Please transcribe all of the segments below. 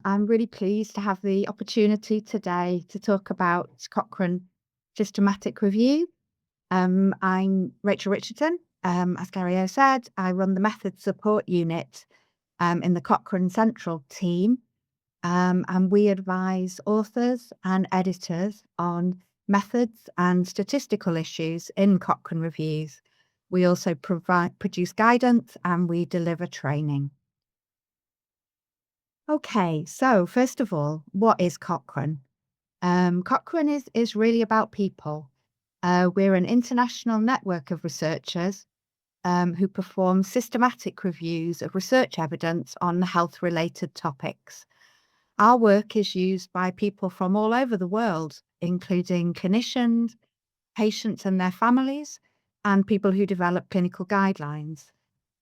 I'm really pleased to have the opportunity today to talk about Cochrane systematic review. I'm Rachel Richardson. As Gary said, I run the Method Support Unit in the Cochrane Central team, and we advise authors and editors on methods and statistical issues in Cochrane reviews. We also produce guidance and we deliver training. Okay, so first of all, what is Cochrane? Cochrane is really about people. We're an international network of researchers who perform systematic reviews of research evidence on health-related topics. Our work is used by people from all over the world, including clinicians, patients and their families, and people who develop clinical guidelines.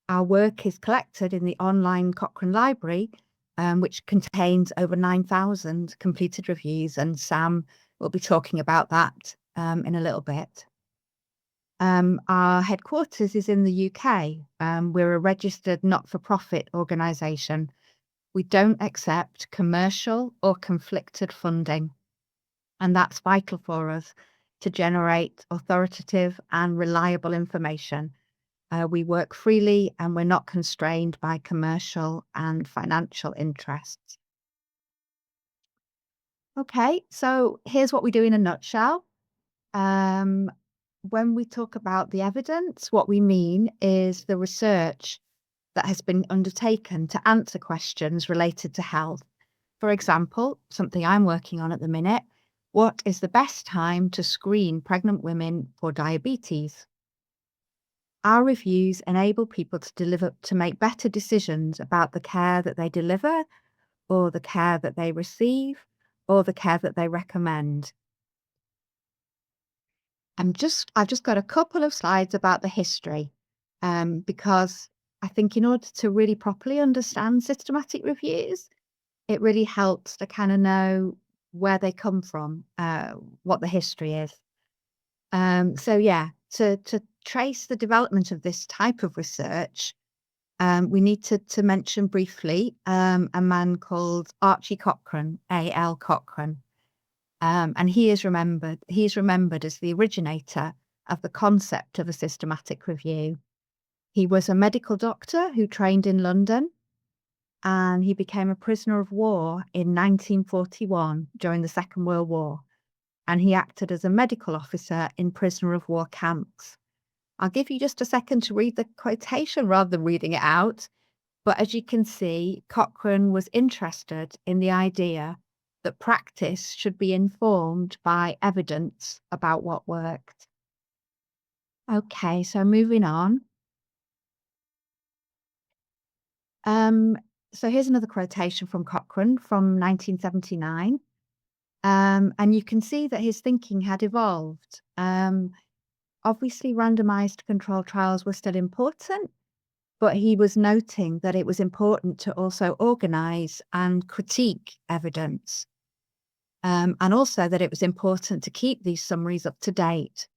Our work is collected in the online Cochrane Library, which contains over 9,000 completed reviews, and Sam will be talking about that in a little bit. Our headquarters is in the UK. We're a registered not-for-profit organisation. We don't accept commercial or conflicted funding, and that's vital for us to generate authoritative and reliable information. We work freely and we're not constrained by commercial and financial interests. Okay, so here's what we do in a nutshell. Um, when we talk about the evidence, what we mean is the research that has been undertaken to answer questions related to health. For example, something I'm working on at the minute, what is the best time to screen pregnant women for diabetes? Our reviews enable people to make better decisions about the care that they deliver, or the care that they receive, or the care that they recommend. I've just got a couple of slides about the history, because I think in order to really properly understand systematic reviews, it really helps to kind of know where they come from, what the history is. So yeah, to trace the development of this type of research, we need to mention briefly a man called Archie Cochrane, A.L. Cochrane. And he's remembered as the originator of the concept of a systematic review. He was a medical doctor who trained in London, and he became a prisoner of war in 1941 during the Second World War, and he acted as a medical officer in prisoner of war camps. I'll give you just a second to read the quotation rather than reading it out. But as you can see, Cochrane was interested in the idea that practice should be informed by evidence about what worked. Okay, so moving on. Um, so here's another quotation from Cochrane from 1979. And you can see that his thinking had evolved. Obviously, randomized controlled trials were still important, but he was noting that it was important to also organize and critique evidence, and also that it was important to keep these summaries up to date.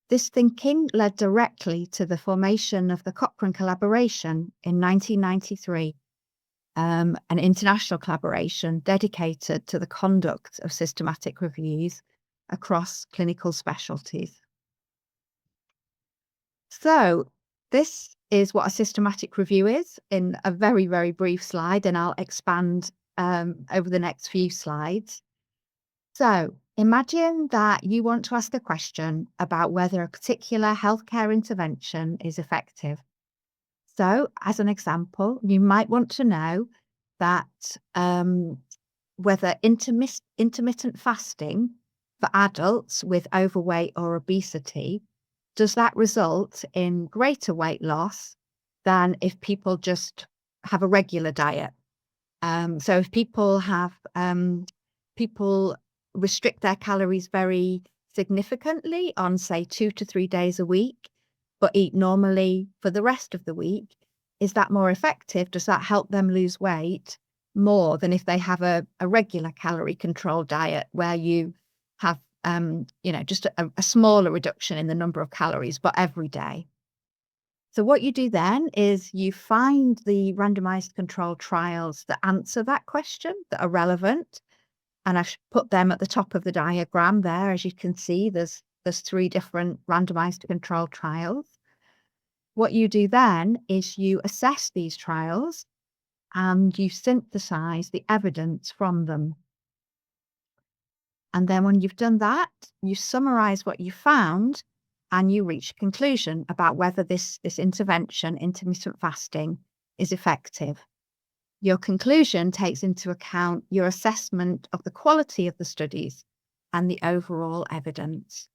This thinking led directly to the formation of the Cochrane collaboration in 1993, an international collaboration dedicated to the conduct of systematic reviews across clinical specialties. So, this is what a systematic review is in a very, very brief slide, and I'll expand over the next few slides. So, imagine that you want to ask a question about whether a particular healthcare intervention is effective. So, as an example, you might want to know that whether intermittent fasting for adults with overweight or obesity, does that result in greater weight loss than if people just have a regular diet? So if people restrict their calories very significantly on, say, 2 to 3 days a week, but eat normally for the rest of the week, is that more effective? Does that help them lose weight more than if they have a regular calorie controlled diet where you have, just a smaller reduction in the number of calories, but every day? So what you do then is you find the randomized controlled trials that answer that question, that are relevant, and put them at the top of the diagram there. As you can see, there's three different randomized controlled trials. What you do then is you assess these trials and you synthesize the evidence from them. And then when you've done that, you summarize what you found and you reach a conclusion about whether this intervention, intermittent fasting, is effective. Your conclusion takes into account your assessment of the quality of the studies and the overall evidence.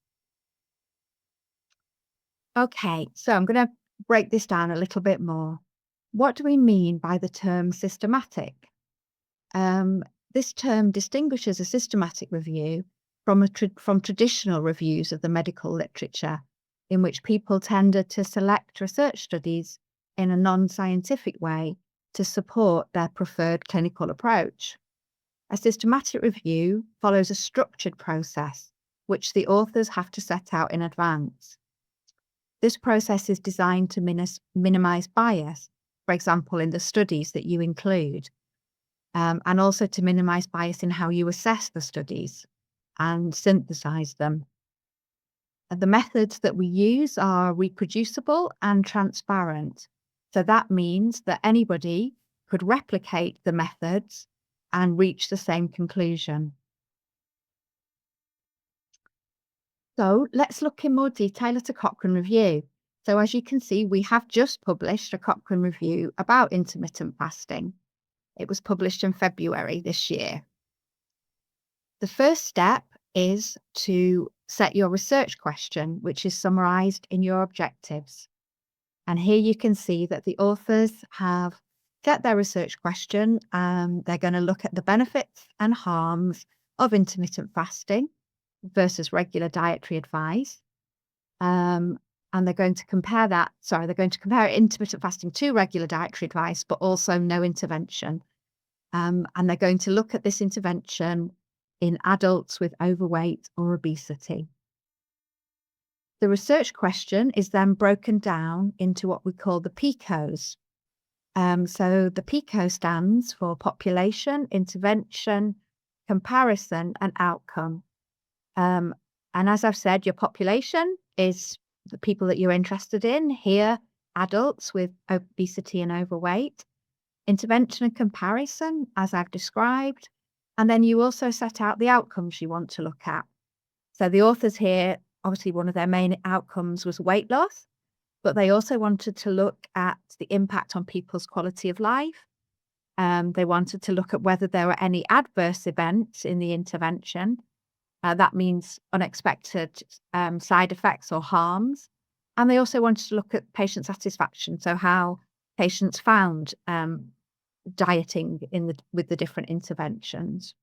Okay, so I'm going to break this down a little bit more. What do we mean by the term systematic? Um, this term distinguishes a systematic review from traditional reviews of the medical literature, in which people tended to select research studies in a non-scientific way to support their preferred clinical approach. A systematic review follows a structured process, which the authors have to set out in advance. This process is designed to minimize bias, for example, in the studies that you include, and also to minimize bias in how you assess the studies and synthesize them. The methods that we use are reproducible and transparent. So that means that anybody could replicate the methods and reach the same conclusion. So let's look in more detail at a Cochrane review. So as you can see, we have just published a Cochrane review about intermittent fasting. It was published in February this year. The first step is to set your research question, which is summarized in your objectives. And here you can see that the authors have set their research question. They're going to look at the benefits and harms of intermittent fasting versus regular dietary advice. And they're going to compare intermittent fasting to regular dietary advice, but also no intervention. And they're going to look at this intervention in adults with overweight or obesity. The research question is then broken down into what we call the PICOs. So the PICO stands for population, intervention, comparison, and outcome. And as I've said, your population is the people that you're interested in. Here, adults with obesity and overweight. Intervention and comparison, as I've described. And then you also set out the outcomes you want to look at. So the authors here, obviously one of their main outcomes was weight loss, but they also wanted to look at the impact on people's quality of life. They wanted to look at whether there were any adverse events in the intervention. That means unexpected side effects or harms. And they also wanted to look at patient satisfaction, so how patients found dieting with the different interventions.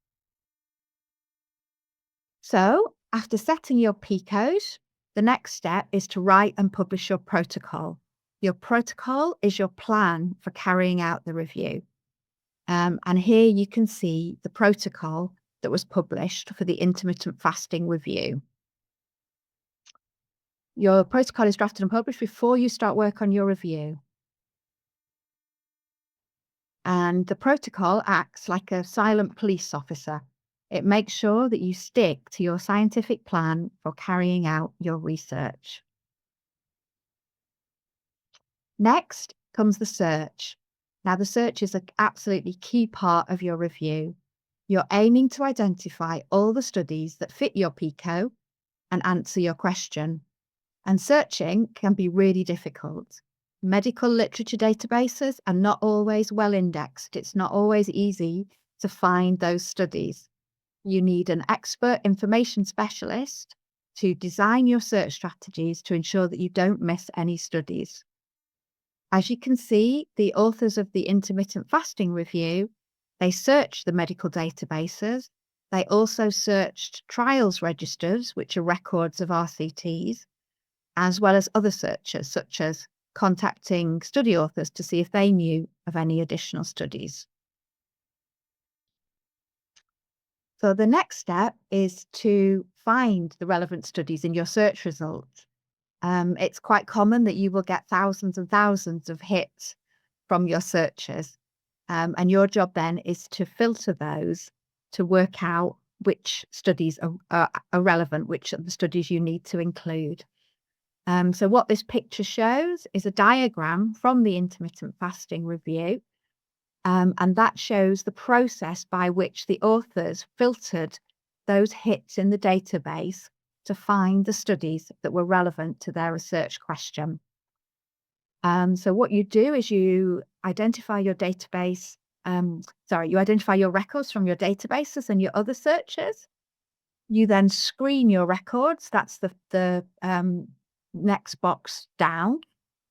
So after setting your PICOs, the next step is to write and publish your protocol. Your protocol is your plan for carrying out the review. And here you can see the protocol that was published for the intermittent fasting review. Your protocol is drafted and published before you start work on your review. And the protocol acts like a silent police officer. It makes sure that you stick to your scientific plan for carrying out your research. Next comes the search. Now, the search is an absolutely key part of your review. You're aiming to identify all the studies that fit your PICO and answer your question. And searching can be really difficult. Medical literature databases are not always well indexed. It's not always easy to find those studies. You need an expert information specialist to design your search strategies to ensure that you don't miss any studies. As you can see, the authors of the intermittent fasting review, they searched the medical databases. They also searched trials registers, which are records of RCTs, as well as other searches, such as contacting study authors to see if they knew of any additional studies. So the next step is to find the relevant studies in your search results. It's quite common that you will get thousands and thousands of hits from your searches. And your job then is to filter those to work out which studies are relevant, which are the studies you need to include. So what this picture shows is a diagram from the intermittent fasting review. And that shows the process by which the authors filtered those hits in the database to find the studies that were relevant to their research question. So what you do is you identify your database, you identify your records from your databases and your other searches. You then screen your records. That's the next box down.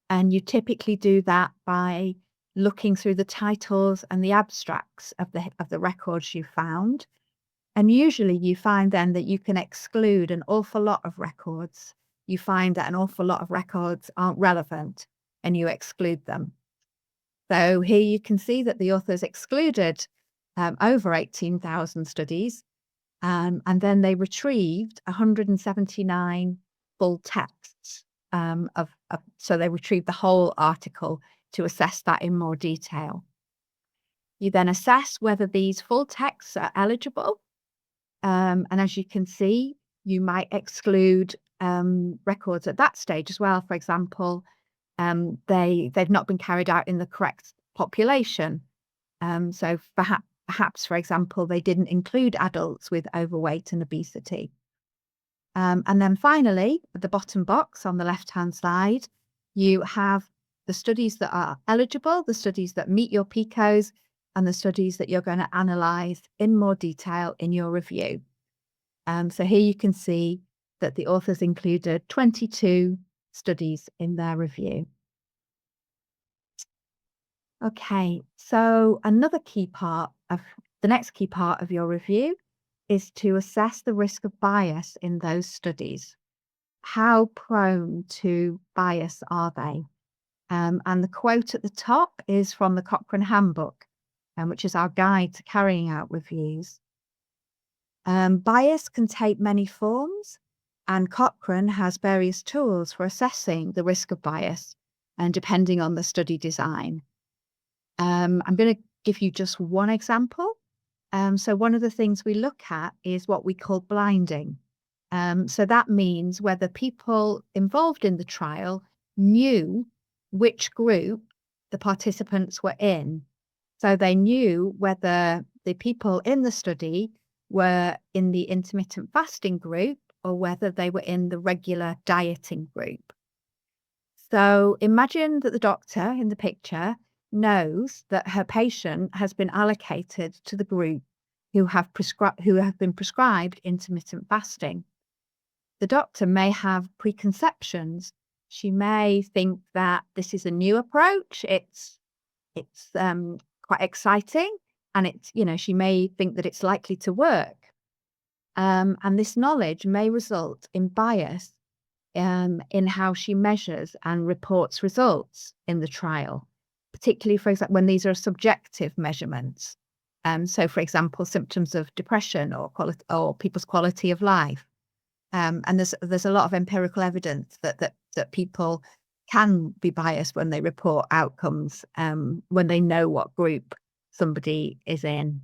And you typically do that by looking through the titles and the abstracts of the records you found. And usually you find then that you can exclude an awful lot of records. You find that an awful lot of records aren't relevant and you exclude them. So here you can see that the authors excluded over 18,000 studies, and then they retrieved 179 full texts so they retrieved the whole article to assess that in more detail. You then assess whether these full texts are eligible. And as you can see, you might exclude records at that stage as well. For example, they've not been carried out in the correct population. So perhaps, for example, they didn't include adults with overweight and obesity. And then finally, at the bottom box on the left-hand side, you have the studies that are eligible, the studies that meet your PICOs, and the studies that you're going to analyse in more detail in your review. So here you can see that the authors included 22 studies in their review. Okay, so the next key part of your review is to assess the risk of bias in those studies. How prone to bias are they? And the quote at the top is from the Cochrane Handbook, which is our guide to carrying out reviews. Bias can take many forms, and Cochrane has various tools for assessing the risk of bias, and depending on the study design. I'm going to give you just one example. So one of the things we look at is what we call blinding. So that means whether people involved in the trial knew which group the participants were in. So they knew whether the people in the study were in the intermittent fasting group or whether they were in the regular dieting group. So imagine that the doctor in the picture knows that her patient has been allocated to the group who have been prescribed intermittent fasting. The doctor may have preconceptions. She may think that this is a new approach. It's quite exciting, and she may think that it's likely to work. And this knowledge may result in bias in how she measures and reports results in the trial, particularly, for example, when these are subjective measurements. So, for example, symptoms of depression or people's quality of life. And there's a lot of empirical evidence that people can be biased when they report outcomes, when they know what group somebody is in.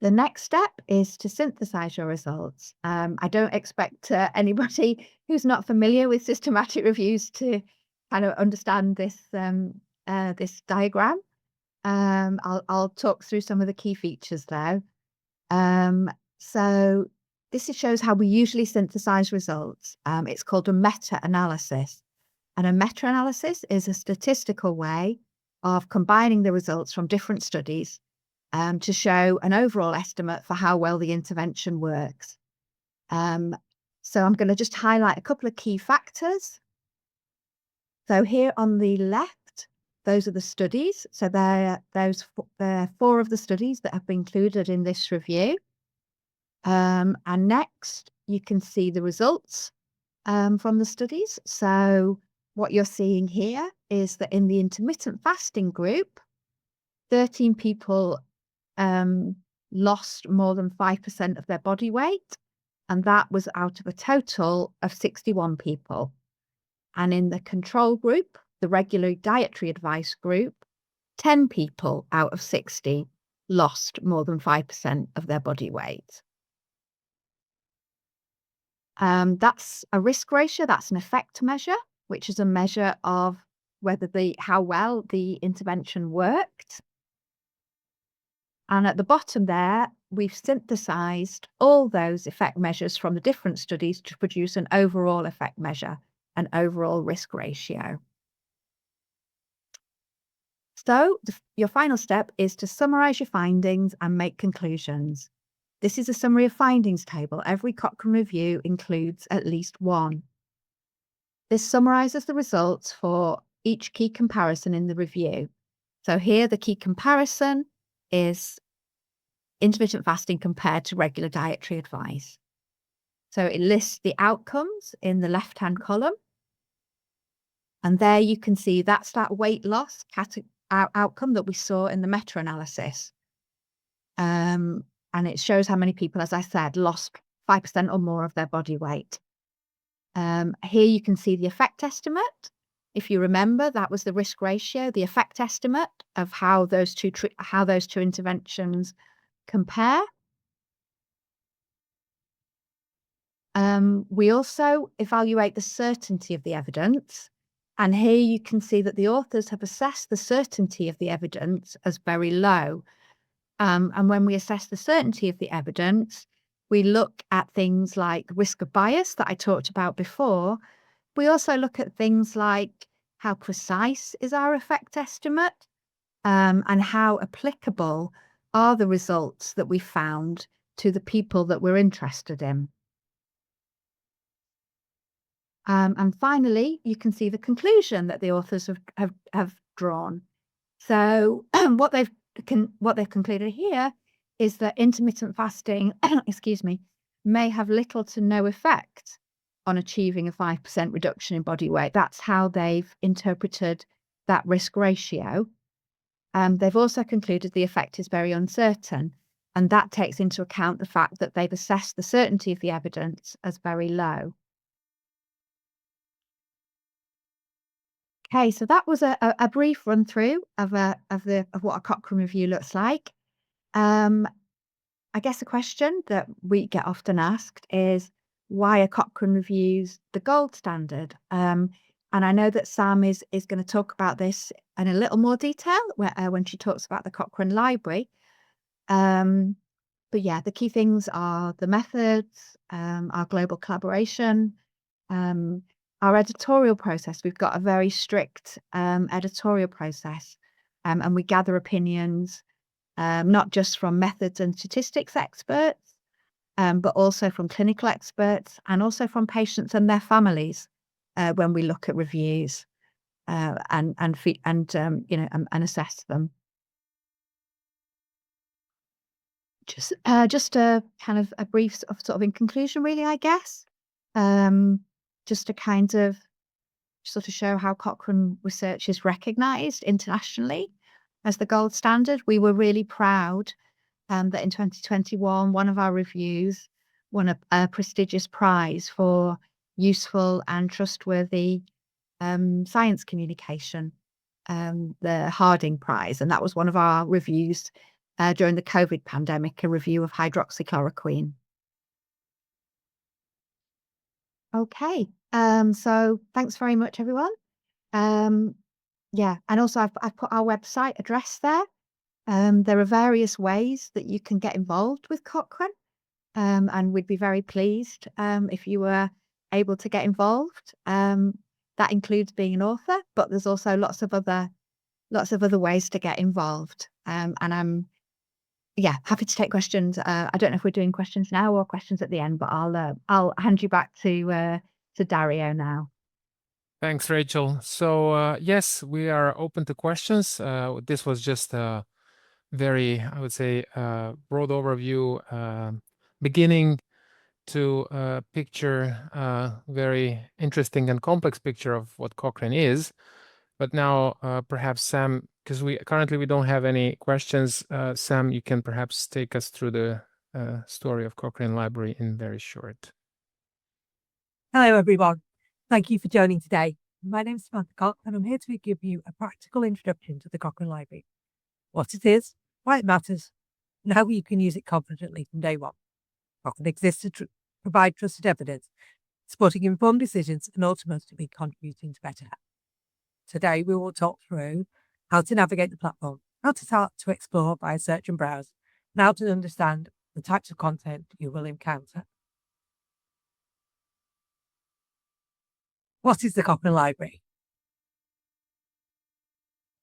The next step is to synthesize your results. I don't expect anybody who's not familiar with systematic reviews to kind of understand this diagram. I'll talk through some of the key features though. So this shows how we usually synthesize results. It's called a meta-analysis. And a meta-analysis is a statistical way of combining the results from different studies to show an overall estimate for how well the intervention works. So I'm going to just highlight a couple of key factors. So here on the left, those are the studies. So they're 4 of the studies that have been included in this review. And next, you can see the results from the studies. So what you're seeing here is that in the intermittent fasting group, 13 people lost more than 5% of their body weight, and that was out of a total of 61 people. And in the control group, the regular dietary advice group, 10 people out of 60 lost more than 5% of their body weight. That's a risk ratio, that's an effect measure, which is a measure of whether how well the intervention worked. And at the bottom there, we've synthesized all those effect measures from the different studies to produce an overall effect measure, an overall risk ratio. So your final step is to summarize your findings and make conclusions. This is a summary of findings table. Every Cochrane review includes at least one. This summarizes the results for each key comparison in the review. So here the key comparison is intermittent fasting compared to regular dietary advice. So it lists the outcomes in the left-hand column. And there you can see that's that weight loss outcome that we saw in the meta-analysis. And it shows how many people, as I said, lost 5% or more of their body weight. Here you can see the effect estimate. If you remember, that was the risk ratio, the effect estimate of how those two interventions compare. We also evaluate the certainty of the evidence. And here you can see that the authors have assessed the certainty of the evidence as very low. And when we assess the certainty of the evidence, we look at things like risk of bias that I talked about before. We also look at things like how precise is our effect estimate, and how applicable are the results that we found to the people that we're interested in. And finally, you can see the conclusion that the authors have drawn. So what they've concluded here is that intermittent fasting, excuse me, may have little to no effect on achieving a 5% reduction in body weight. That's how they've interpreted that risk ratio. They've also concluded the effect is very uncertain, and that takes into account the fact that they've assessed the certainty of the evidence as very low. Okay, so that was a brief run through of what a Cochrane review looks like. I guess a question that we get often asked is why are Cochrane reviews the gold standard? And I know that Sam is going to talk about this in a little more detail when she talks about the Cochrane Library. But yeah, the key things are the methods, our global collaboration, our editorial process. We've got a very strict editorial process, and we gather opinions, not just from methods and statistics experts, but also from clinical experts and also from patients and their families when we look at reviews and assess them. Just a kind of a brief sort of in conclusion, really, I guess. Just to kind of sort of show how Cochrane research is recognised internationally as the gold standard. We were really proud that in 2021, one of our reviews won a prestigious prize for useful and trustworthy science communication, the Harding Prize. And that was one of our reviews during the COVID pandemic, a review of hydroxychloroquine. Okay, so thanks very much, everyone. Yeah, and also I've put our website address there. There are various ways that you can get involved with Cochrane, and we'd be very pleased if you were able to get involved. That includes being an author, but there's also lots of other ways to get involved. And I'm happy to take questions. I don't know if we're doing questions now or questions at the end, but I'll hand you back to Dario now. Thanks, Rachel. So yes, we are open to questions. This was just a very, I would say, broad overview, beginning to picture a very interesting and complex picture of what Cochrane is. But now perhaps Sam, because we don't have any questions, Sam, you can perhaps take us through the story of Cochrane Library in very short. Hello, everyone. Thank you for joining today. My name is Samantha, and I'm here to give you a practical introduction to the Cochrane Library, what it is, why it matters, and how you can use it confidently from day one. Cochrane exists to provide trusted evidence, supporting informed decisions, and ultimately contributing to better health. Today, we will talk through how to navigate the platform, how to start to explore via search and browse, and how to understand the types of content you will encounter. What is the Cochrane Library?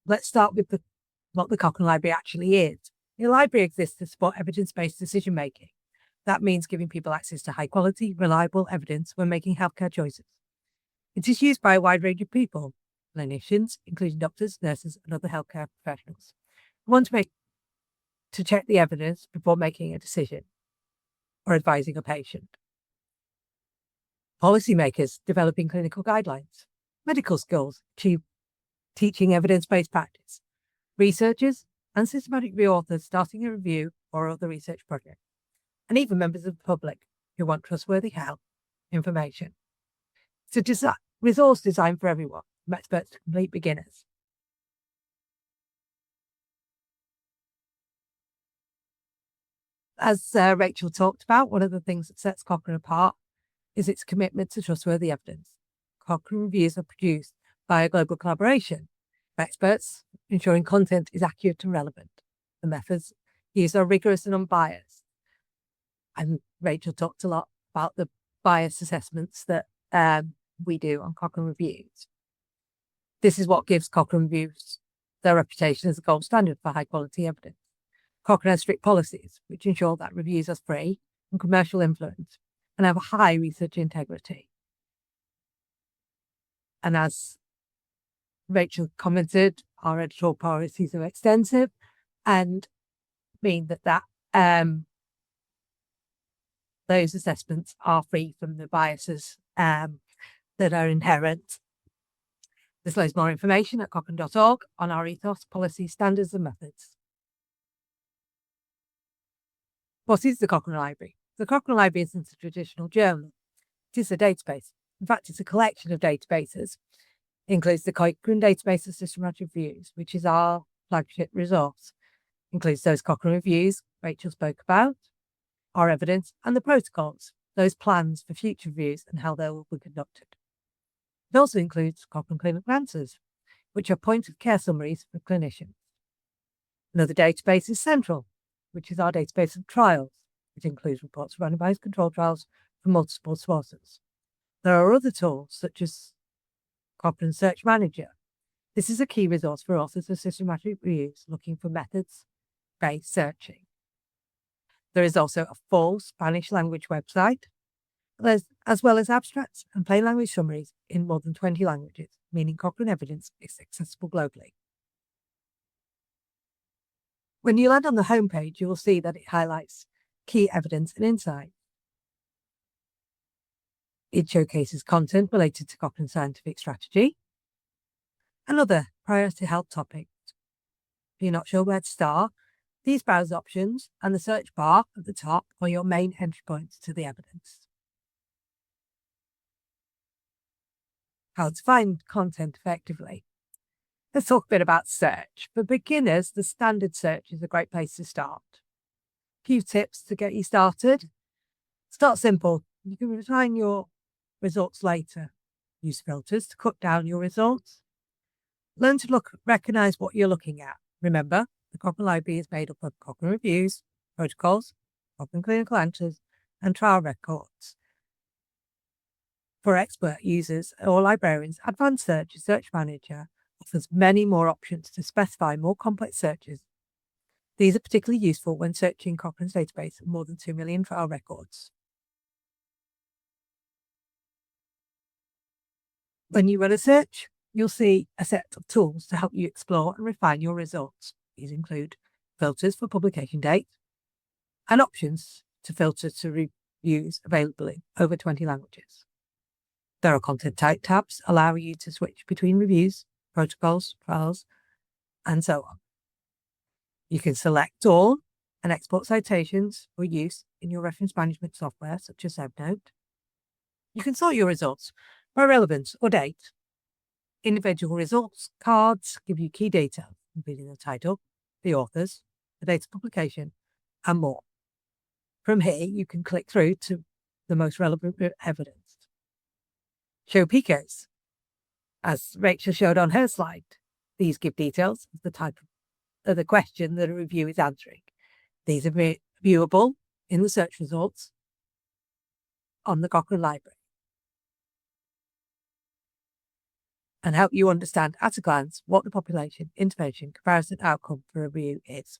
Let's start with what the Cochrane Library actually is. The library exists to support evidence-based decision-making. That means giving people access to high-quality, reliable evidence when making healthcare choices. It is used by a wide range of people, clinicians, including doctors, nurses, and other healthcare professionals, who want to check the evidence before making a decision or advising a patient. Policymakers developing clinical guidelines, medical schools teaching evidence-based practice, researchers and systematic review authors starting a review or other research project, and even members of the public who want trustworthy health information. It's a resource designed for everyone, from experts to complete beginners. As Rachel talked about, one of the things that sets Cochrane apart is its commitment to trustworthy evidence. Cochrane reviews are produced by a global collaboration of experts, ensuring content is accurate and relevant. The methods used are rigorous and unbiased. And Rachel talked a lot about the bias assessments that we do on Cochrane reviews. This is what gives Cochrane reviews their reputation as the gold standard for high quality evidence. Cochrane has strict policies which ensure that reviews are free from commercial influence and have a high research integrity. And as Rachel commented, our editorial policies are extensive and mean that those assessments are free from the biases that are inherent. There's loads more information at cochrane.org on our ethos, policies, standards and methods. What is the Cochrane Library? The Cochrane Library isn't a traditional journal. It is a database. In fact, it's a collection of databases. It includes the Cochrane Database of Systematic Reviews, which is our flagship resource. It includes those Cochrane reviews Rachel spoke about, our evidence, and the protocols, those plans for future reviews and how they will be conducted. It also includes Cochrane Clinical Answers, which are point-of-care summaries for clinicians. Another database is Central, which is our database of trials. It includes reports of randomized controlled trials from multiple sources. There are other tools, such as Cochrane Search Manager. This is a key resource for authors of systematic reviews looking for methods-based searching. There is also a full Spanish language website, as well as abstracts and plain language summaries in more than 20 languages, meaning Cochrane evidence is accessible globally. When you land on the homepage, you will see that it highlights key evidence and insight. It showcases content related to Cochrane scientific strategy and other priority health topics. If you're not sure where to start, these browse options and the search bar at the top are your main entry points to the evidence. How to find content effectively. Let's talk a bit about search. For beginners, the standard search is a great place to start. A few tips to get you started. Start simple. You can refine your results later. Use filters to cut down your results. Learn to recognize what you're looking at. Remember, the Cochrane Library is made up of Cochrane reviews, protocols, Cochrane Clinical Answers, and trial records. For expert users or librarians, Advanced Search Manager offers many more options to specify more complex searches. These are particularly useful when searching Cochrane's database of more than 2 million trial records. When you run a search, you'll see a set of tools to help you explore and refine your results. These include filters for publication date and options to filter to reviews available in over 20 languages. There are content type tabs allowing you to switch between reviews, protocols, trials, and so on. You can select all and export citations for use in your reference management software, such as EndNote. You can sort your results by relevance or date. Individual results cards give you key data, including the title, the authors, the date of publication, and more. From here, you can click through to the most relevant evidence. Show PICOs. As Rachel showed on her slide, these give details of the type of the question that a review is answering. These are viewable in the search results on the Cochrane Library and help you understand at a glance what the population intervention comparison outcome for a review is.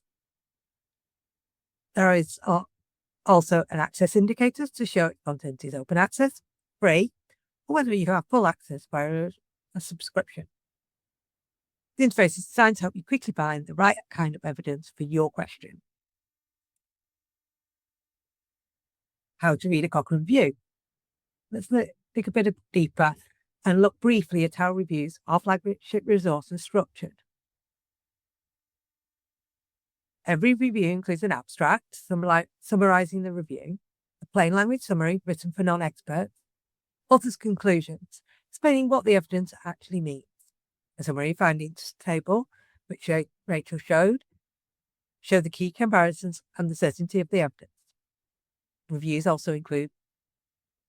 There is also an access indicator to show if content is open access, free, or whether you have full access via a subscription. The interface is designed to help you quickly find the right kind of evidence for your question. How to read a Cochrane review. Let's dig a bit deeper and look briefly at how reviews of flagship resources are structured. Every review includes an abstract summarizing the review, a plain language summary written for non-experts, author's conclusions, explaining what the evidence actually means, a summary findings table, which Rachel showed, show the key comparisons and the certainty of the evidence. Reviews also include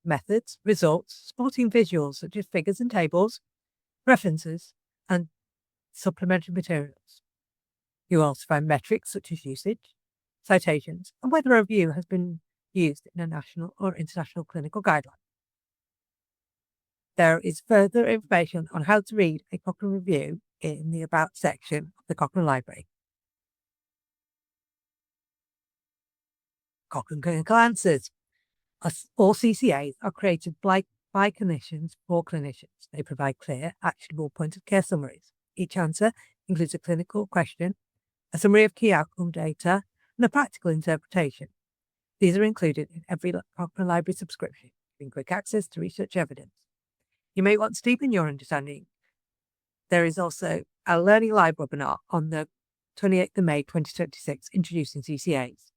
methods, results, supporting visuals such as figures and tables, references, and supplementary materials. You also find metrics such as usage, citations, and whether a review has been used in a national or international clinical guideline. There is further information on how to read a Cochrane review in the About section of the Cochrane Library. Cochrane Clinical Answers. All CCAs are created by clinicians for clinicians. They provide clear, actionable point-of-care summaries. Each answer includes a clinical question, a summary of key outcome data, and a practical interpretation. These are included in every Cochrane Library subscription, giving quick access to research evidence. You may want to deepen your understanding. There is also a Learning Live webinar on the 28th of May 2026 introducing CCAs.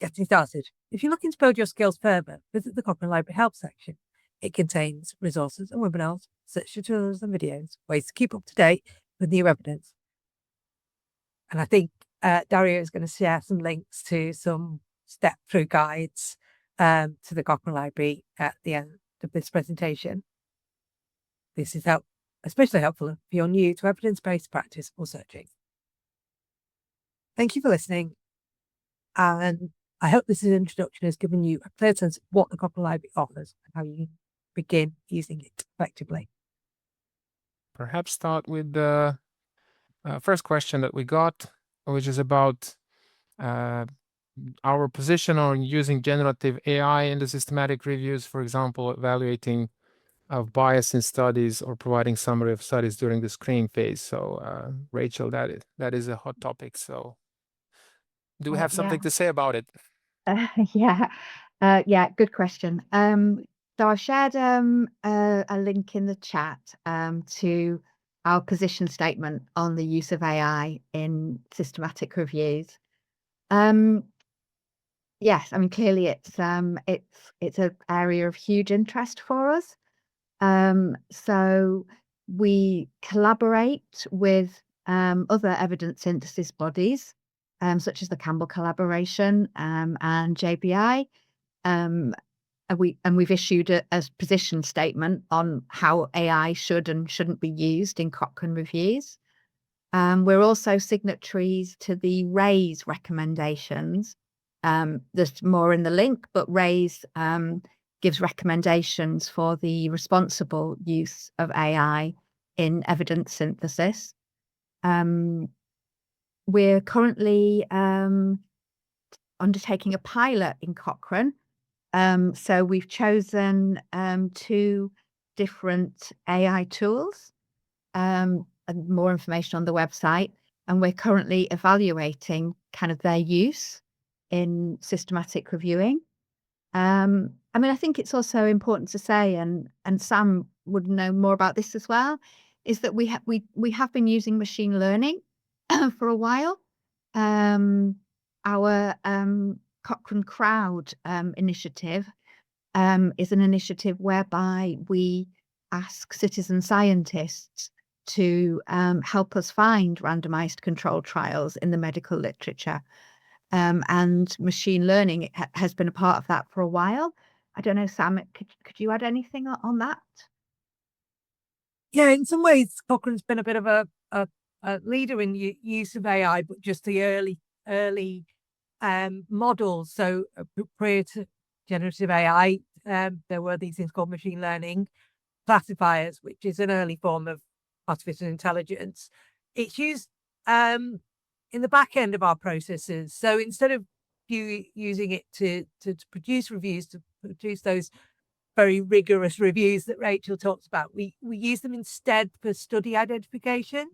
Getting started. If you're looking to build your skills further, visit the Cochrane Library Help section. It contains resources and webinars, search tutorials and videos, ways to keep up to date with new evidence. And I think Dario is going to share some links to some step-through guides to the Cochrane Library at the end of this presentation. This is especially helpful if you're new to evidence-based practice or searching. Thank you for listening, and I hope this introduction has given you a clear sense of what the Cochrane Library offers and how you can begin using it effectively. Perhaps start with the first question that we got, which is about our position on using generative AI in the systematic reviews, for example, evaluating of bias in studies or providing summary of studies during the screening phase. So, Rachel, that is a hot topic. So, do we have something to say about it? Yeah, good question. So I've shared a link in the chat to our position statement on the use of AI in systematic reviews. Yes, I mean clearly it's an area of huge interest for us. So we collaborate with other evidence synthesis bodies, such as the Campbell Collaboration and JBI. And we've issued a position statement on how AI should and shouldn't be used in Cochrane reviews. We're also signatories to the RAISE recommendations. There's more in the link, but RAISE gives recommendations for the responsible use of AI in evidence synthesis. We're currently undertaking a pilot in Cochrane. So we've chosen 2 different AI tools, and more information on the website. And we're currently evaluating kind of their use in systematic reviewing. I mean, I think it's also important to say, and Sam would know more about this as well, is that we have been using machine learning for a while. Our Cochrane Crowd initiative is an initiative whereby we ask citizen scientists to help us find randomized controlled trials in the medical literature. And machine learning has been a part of that for a while. I don't know, Sam, could you add anything on that? Yeah, in some ways, Cochrane's been a bit of a leader in use of AI, but just the early models. So prior to generative AI, there were these things called machine learning classifiers, which is an early form of artificial intelligence. It's used in the back end of our processes. So instead of using it to produce reviews, to produce those very rigorous reviews that Rachel talks about, we use them instead for study identification.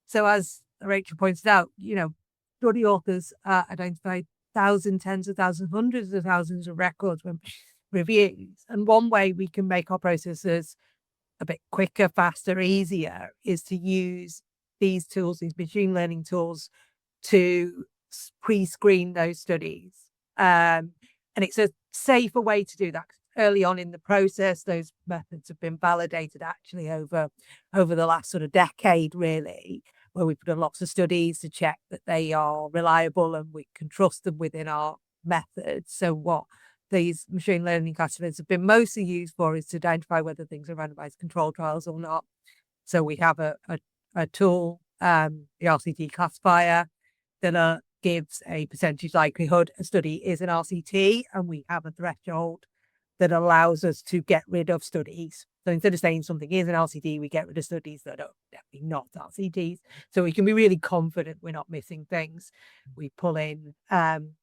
So as Rachel pointed out, study authors identify thousands, tens of thousands, hundreds of thousands of records when reviews. And one way we can make our processes a bit quicker, faster, easier is to use these tools, these machine learning tools, to pre-screen those studies. And it's a safer way to do that. Early on in the process, those methods have been validated actually over the last sort of decade, really, where we've done lots of studies to check that they are reliable and we can trust them within our methods. So what these machine learning classifiers have been mostly used for is to identify whether things are randomized controlled trials or not. So we have a tool, the RCT classifier, that gives a percentage likelihood a study is an RCT, and we have a threshold that allows us to get rid of studies. So instead of saying something is an RCT, we get rid of studies that are definitely not RCTs. So we can be really confident we're not missing things. We pull in, and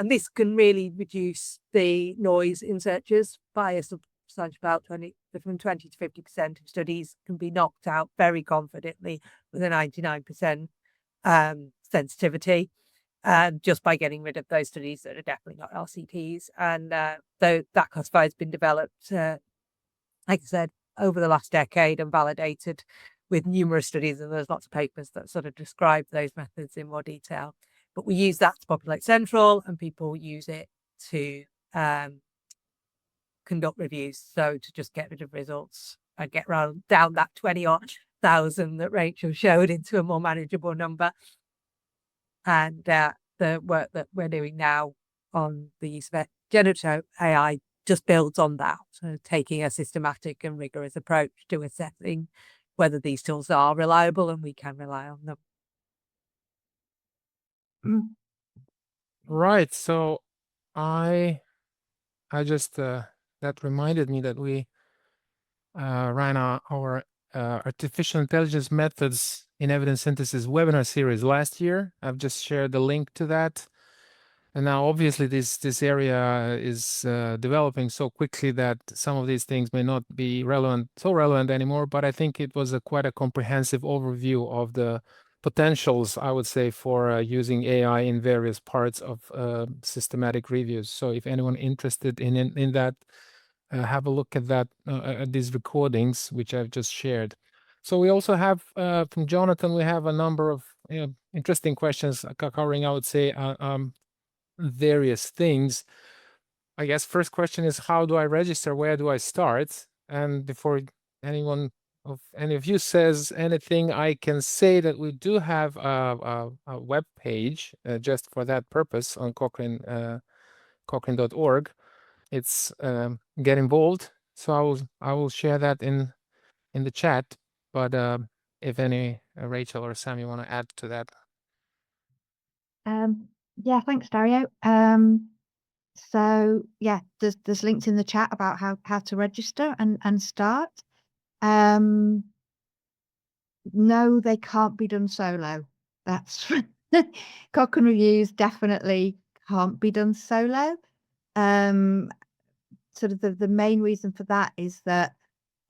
this can really reduce the noise in searches by a substantial about from 20 to 50% of studies can be knocked out very confidently with a 99% sensitivity. Just by getting rid of those studies that are definitely not RCTs. And though that classifier has been developed, like I said, over the last decade and validated with numerous studies, and there's lots of papers that sort of describe those methods in more detail. But we use that to populate Central, and people use it to conduct reviews. So to just get rid of results and get down that 20,000 that Rachel showed into a more manageable number. And the work that we're doing now on the use of generative AI just builds on that. So taking a systematic and rigorous approach to assessing whether these tools are reliable and we can rely on them. Right. So I just that reminded me that we ran our artificial intelligence methods in evidence synthesis webinar series last year. I've just shared the link to that. And now obviously this area is developing so quickly that some of these things may not be so relevant anymore, but I think it was quite a comprehensive overview of the potentials, I would say, for using AI in various parts of systematic reviews. So if anyone interested in that, have a look at that, at these recordings, which I've just shared. So we also have from Jonathan, we have a number of interesting questions covering, I would say, various things. I guess first question is, how do I register? Where do I start? And before any of you says anything, I can say that we do have a web page just for that purpose on Cochrane, Cochrane.org. It's Get Involved. So I will share that in the chat. But if any Rachel or Sam, you want to add to that? Yeah, thanks, Dario. So yeah, there's links in the chat about how to register and start. No, they can't be done solo. That's Cochrane reviews definitely can't be done solo. Sort of the main reason for that is that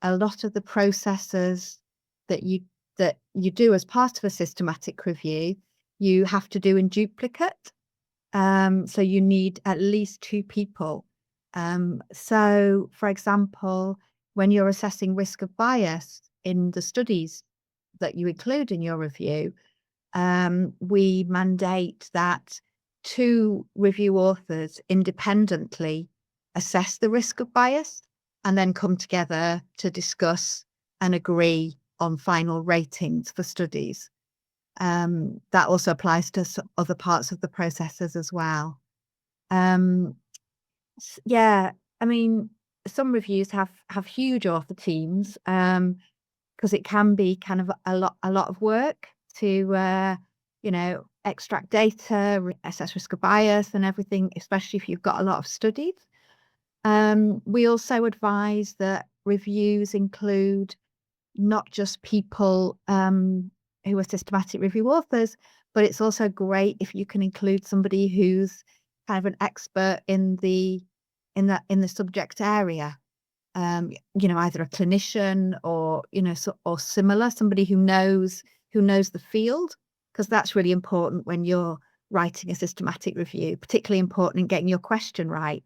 a lot of the processes that you do as part of a systematic review, you have to do in duplicate. So you need at least 2 people. So for example, when you're assessing risk of bias in the studies that you include in your review, we mandate that 2 review authors independently assess the risk of bias and then come together to discuss and agree on final ratings for studies. That also applies to other parts of the processes as well. Yeah, I mean, some reviews have huge author teams, because it can be kind of a lot of work to extract data, assess risk of bias and everything, especially if you've got a lot of studies. We also advise that reviews include not just people who are systematic review authors, but it's also great if you can include somebody who's kind of an expert in the subject area. Either a clinician or or similar, somebody who knows the field, because that's really important when you're writing a systematic review. Particularly important in getting your question right.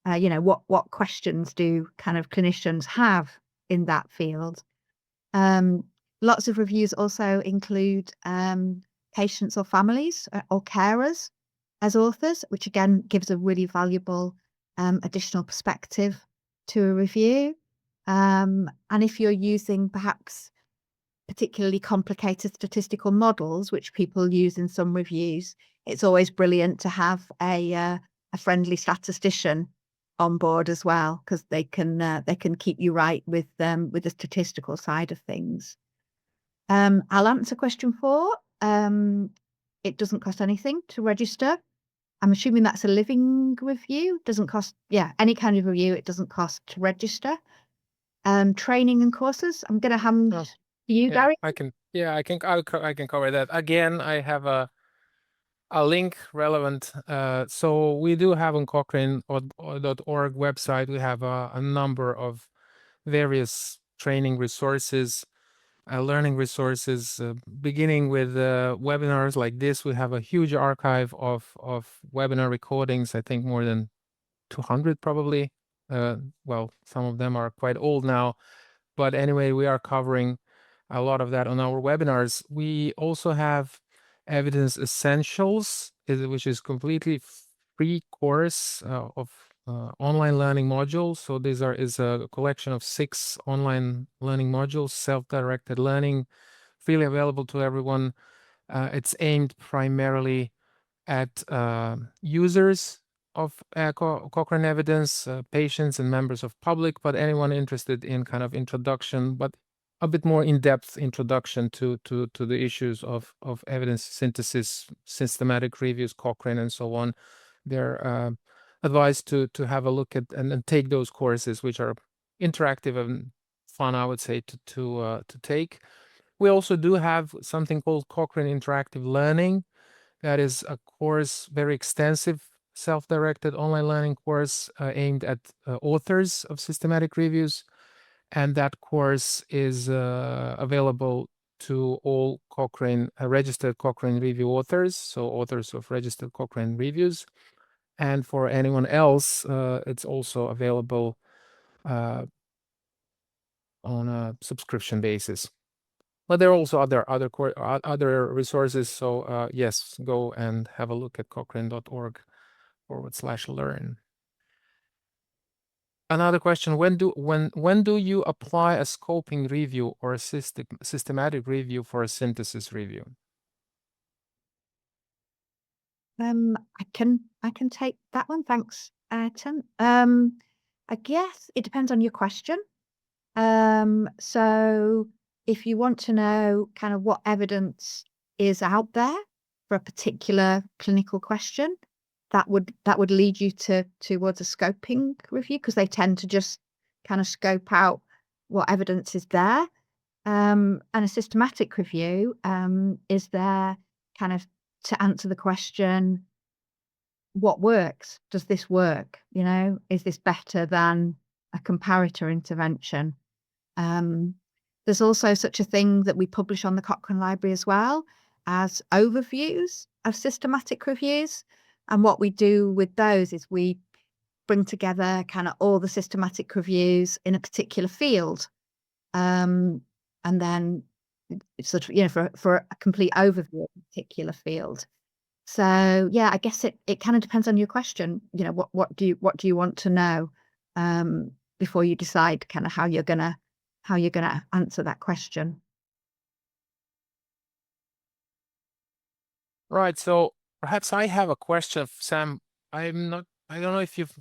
What questions do kind of clinicians have in that field? Lots of reviews also include patients or families or carers as authors, which again gives a really valuable additional perspective to a review. And if you're using perhaps particularly complicated statistical models, which people use in some reviews, it's always brilliant to have a friendly statistician on board as well, because they can keep you right with the statistical side of things. I'll answer question 4. It doesn't cost anything to register. I'm assuming that's a living review. Doesn't cost, any kind of review. It doesn't cost to register. Training and courses. I'm going to hand to you, Gary. I can cover that. Again, I have a link relevant. So we do have on Cochrane.org website, we have a number of various training resources, learning resources, beginning with webinars like this. We have a huge archive of webinar recordings, I think more than 200 probably. Well, some of them are quite old now, but anyway, we are covering a lot of that on our webinars. We also have Evidence Essentials, which is completely free course of online learning modules. So these is a collection of 6 online learning modules, self-directed learning, freely available to everyone. It's aimed primarily at users of Cochrane Evidence, patients and members of public, but anyone interested in kind of introduction, but a bit more in-depth introduction to the issues of evidence synthesis, systematic reviews, Cochrane, and so on. They're advised to have a look at and take those courses, which are interactive and fun, I would say, to take. We also do have something called Cochrane Interactive Learning. That is a course, very extensive, self-directed online learning course aimed at authors of systematic reviews. And that course is available to all Cochrane registered Cochrane review authors, so authors of registered Cochrane reviews. And for anyone else, it's also available on a subscription basis. But there are also other resources. So yes, go and have a look at cochrane.org/learn. Another question: when do you apply a scoping review or a systematic review for a synthesis review? I can take that one. Thanks, Ayrton. I guess it depends on your question. So if you want to know kind of what evidence is out there for a particular clinical question, that would lead you towards a scoping review, because they tend to just kind of scope out what evidence is there. And a systematic review is there kind of to answer the question, what works? Does this work? Is this better than a comparator intervention? There's also such a thing that we publish on the Cochrane Library as well as overviews of systematic reviews. And what we do with those is we bring together kind of all the systematic reviews in a particular field, and then sort of for a complete overview of a particular field. So yeah, I guess it kind of depends on your question. What do you want to know before you decide kind of how you're gonna answer that question. Right. So perhaps I have a question, Sam. I don't know if you've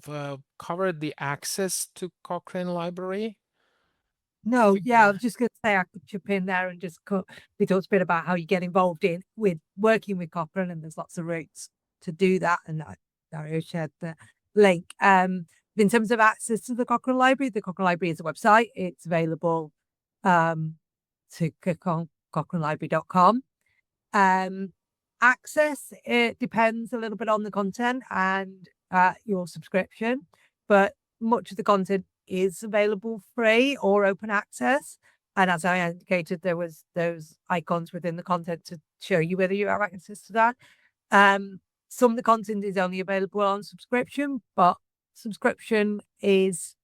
covered the access to Cochrane Library. No, yeah, I was just going to say I could chip in there and just we talked a bit about how you get involved with working with Cochrane, and there's lots of routes to do that. And Dario shared the link. In terms of access to the Cochrane Library is a website. It's available to click on cochranelibrary.com. Access, it depends a little bit on the content and your subscription, but much of the content is available free or open access. And as I indicated, there was those icons within the content to show you whether you have access to that. Some of the content is only available on subscription, but subscription is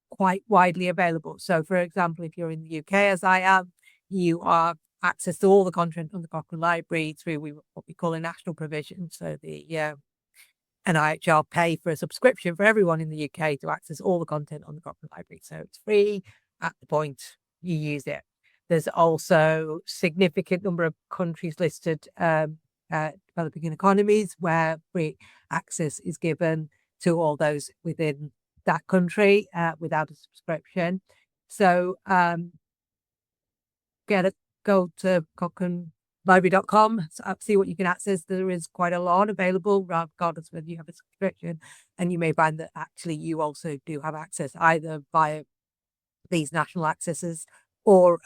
quite widely available. So for example, if you're in the UK, as I am, you are access to all the content on the Cochrane Library through what we call a national provision. So the NIHR pay for a subscription for everyone in the UK to access all the content on the Cochrane Library. So it's free at the point you use it. There's also significant number of countries listed, developing economies, where free access is given to all those within that country without a subscription. So go to cochranelibrary.com, see what you can access. There is quite a lot available, regardless of whether you have a subscription, and you may find that actually you also do have access either via these national accesses or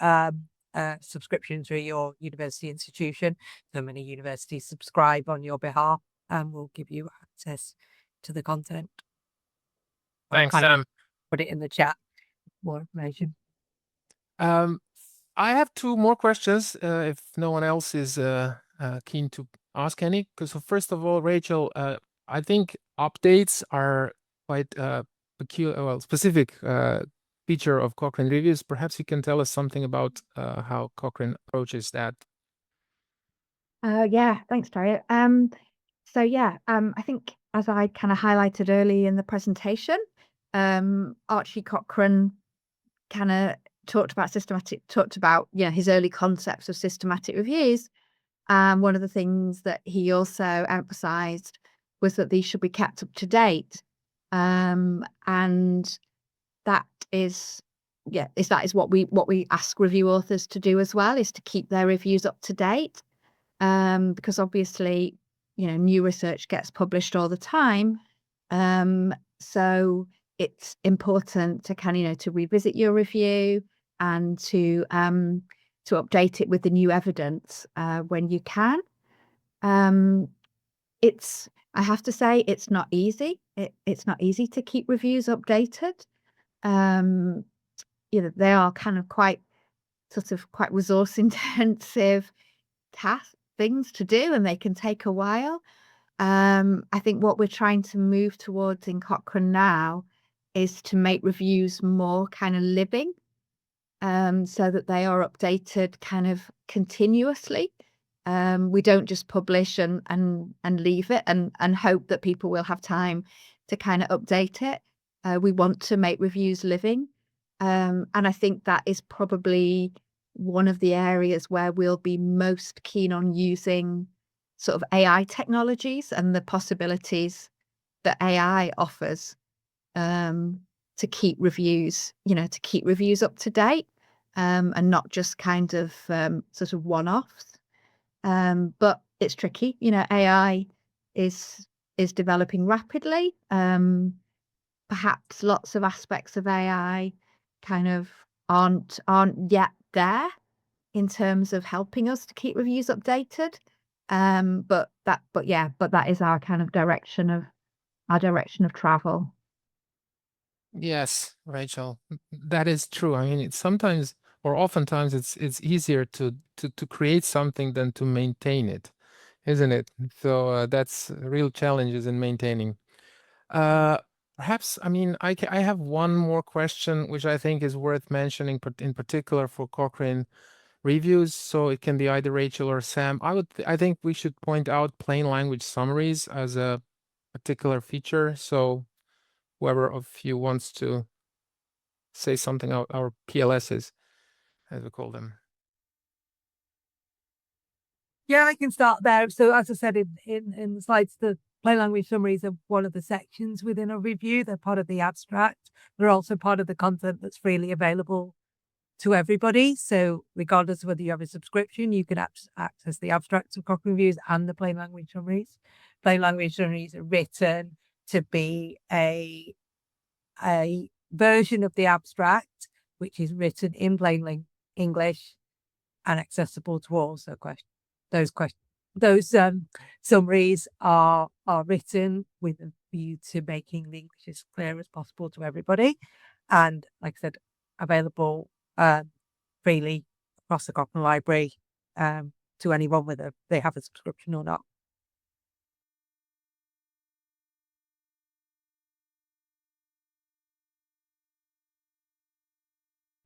subscription through your university institution. So many universities subscribe on your behalf and will give you access to the content. Thanks, Sam. Put it in the chat, more information. I have two more questions, if no one else is keen to ask any. Because first of all, Rachel, I think updates are quite specific feature of Cochrane reviews. Perhaps you can tell us something about how Cochrane approaches that. Yeah, thanks, Dario. So yeah, I think as I kind of highlighted early in the presentation, Archie Cochrane kind of talked about his early concepts of systematic reviews. One of the things that he also emphasized was that these should be kept up to date. And that is what we ask review authors to do as well, is to keep their reviews up to date. Because obviously, new research gets published all the time. So it's important to kind of, to revisit your review and to update it with the new evidence when you can. I have to say, it's not easy. It's not easy to keep reviews updated. They are kind of quite resource intensive things to do, and they can take a while. I think what we're trying to move towards in Cochrane now is to make reviews more kind of living, so that they are updated kind of continuously. We don't just publish and leave it and hope that people will have time to kind of update it. We want to make reviews living, and I think that is probably one of the areas where we'll be most keen on using sort of AI technologies and the possibilities that AI offers to keep reviews up to date, and not just kind of sort of one-offs. But it's tricky. AI is developing rapidly. Perhaps lots of aspects of AI kind of aren't yet there in terms of helping us to keep reviews updated. But that is our kind of direction of travel. Yes, Rachel, that is true. I mean, oftentimes it's easier to create something than to maintain it, isn't it? So that's real challenges in maintaining. Perhaps, I mean, I have one more question, which I think is worth mentioning, in particular for Cochrane reviews. So it can be either Rachel or Sam. I think we should point out plain language summaries as a particular feature. So whoever of you wants to say something about our PLSs, as we call them. Yeah, I can start there. So as I said in the slides, the plain language summaries are one of the sections within a review. They're part of the abstract. They're also part of the content that's freely available to everybody. So regardless of whether you have a subscription, you can access the abstracts of Cochrane reviews and the plain language summaries. Plain language summaries are written to be a version of the abstract, which is written in plain English and accessible to all. So those summaries are written with a view to making the English as clear as possible to everybody, and like I said, available freely across the Cochrane Library to anyone, whether they have a subscription or not.